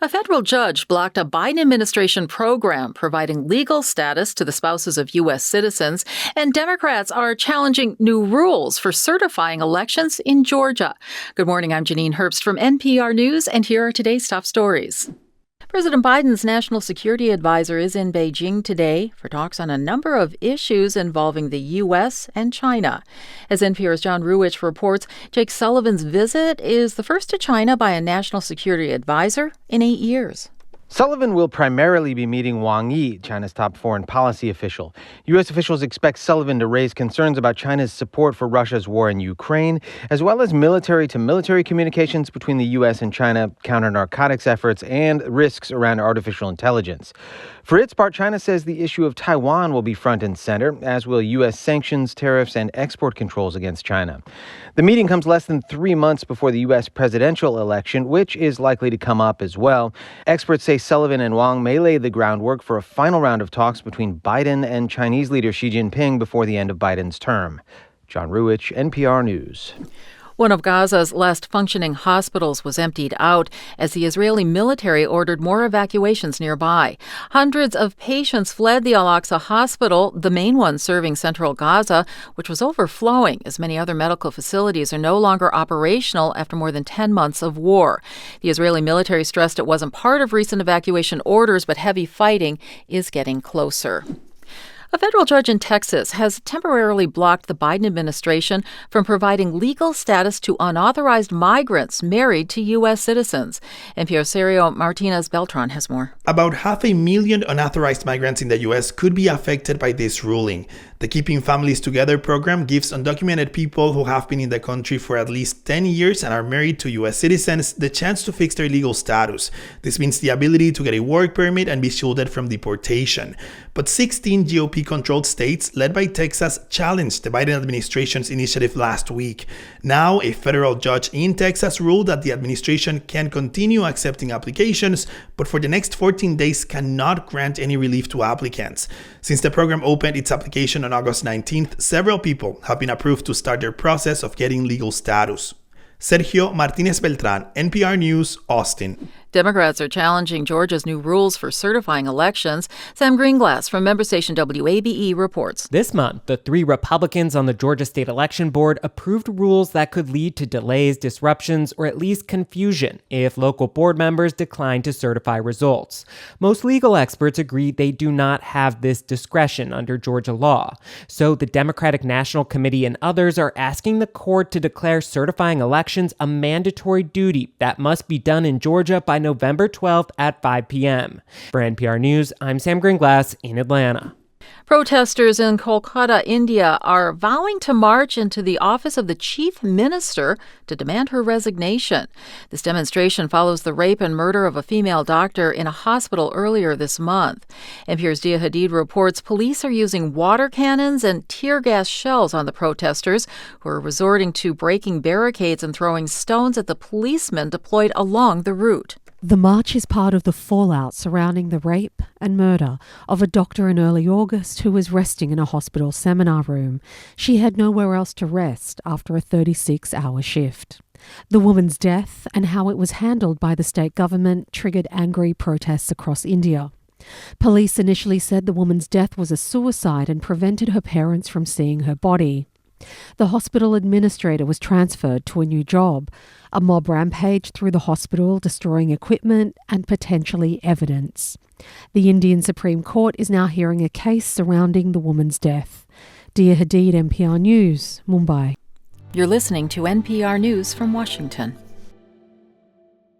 A federal judge blocked a Biden administration program providing legal status to the spouses of U.S. citizens, and Democrats are challenging new rules for certifying elections in Georgia. Good morning, I'm Janine Herbst from NPR News, and here are today's top stories. President Biden's national security advisor is in Beijing today for talks on a number of issues involving the U.S. and China. As NPR's John Ruwitch reports, Jake Sullivan's visit is the first to China by a national security advisor in 8 years. Sullivan will primarily be meeting Wang Yi, China's top foreign policy official. U.S. officials expect Sullivan to raise concerns about China's support for Russia's war in Ukraine, as well as military-to-military communications between the U.S. and China, counter-narcotics efforts, and risks around artificial intelligence. For its part, China says the issue of Taiwan will be front and center, as will U.S. sanctions, tariffs, and export controls against China. The meeting comes less than 3 months before the U.S. presidential election, which is likely to come up as well. Experts say Sullivan and Wang may lay the groundwork for a final round of talks between Biden and Chinese leader Xi Jinping before the end of Biden's term. John Ruwitch, NPR News. One of Gaza's last functioning hospitals was emptied out as the Israeli military ordered more evacuations nearby. Hundreds of patients fled the Al-Aqsa hospital, the main one serving central Gaza, which was overflowing as many other medical facilities are no longer operational after more than 10 months of war. The Israeli military stressed it wasn't part of recent evacuation orders, but heavy fighting is getting closer. A federal judge in Texas has temporarily blocked the Biden administration from providing legal status to unauthorized migrants married to U.S. citizens. NPR's Sergio Martinez Beltran has more. About 500,000 unauthorized migrants in the U.S. could be affected by this ruling. The Keeping Families Together program gives undocumented people who have been in the country for at least 10 years and are married to U.S. citizens the chance to fix their legal status. This means the ability to get a work permit and be shielded from deportation. But 16 GOP-controlled states, led by Texas, challenged the Biden administration's initiative last week. Now, a federal judge in Texas ruled that the administration can continue accepting applications, but for the next 14 days cannot grant any relief to applicants. Since the program opened its application on August 19th, several people have been approved to start their process of getting legal status. Sergio Martinez Beltran, NPR News, Austin. Democrats are challenging Georgia's new rules for certifying elections. Sam Greenglass from member station WABE reports. This month, the 3 Republicans on the Georgia State Election Board approved rules that could lead to delays, disruptions, or at least confusion if local board members decline to certify results. Most legal experts agree they do not have this discretion under Georgia law. So the Democratic National Committee and others are asking the court to declare certifying elections a mandatory duty that must be done in Georgia by November 12th at 5 p.m. For NPR News, I'm Sam Greenglass in Atlanta. Protesters in Kolkata, India, are vowing to march into the office of the chief minister to demand her resignation. This demonstration follows the rape and murder of a female doctor in a hospital earlier this month. NPR's Dia Hadid reports police are using water cannons and tear gas shells on the protesters, who are resorting to breaking barricades and throwing stones at the policemen deployed along the route. The march is part of the fallout surrounding the rape and murder of a doctor in early August who was resting in a hospital seminar room. She had nowhere else to rest after a 36-hour shift. The woman's death and how it was handled by the state government triggered angry protests across India. Police initially said the woman's death was a suicide and prevented her parents from seeing her body. The hospital administrator was transferred to a new job. A mob rampaged through the hospital, destroying equipment and potentially evidence. The Indian Supreme Court is now hearing a case surrounding the woman's death. Dia Hadid, NPR News, Mumbai. You're listening to NPR News from Washington.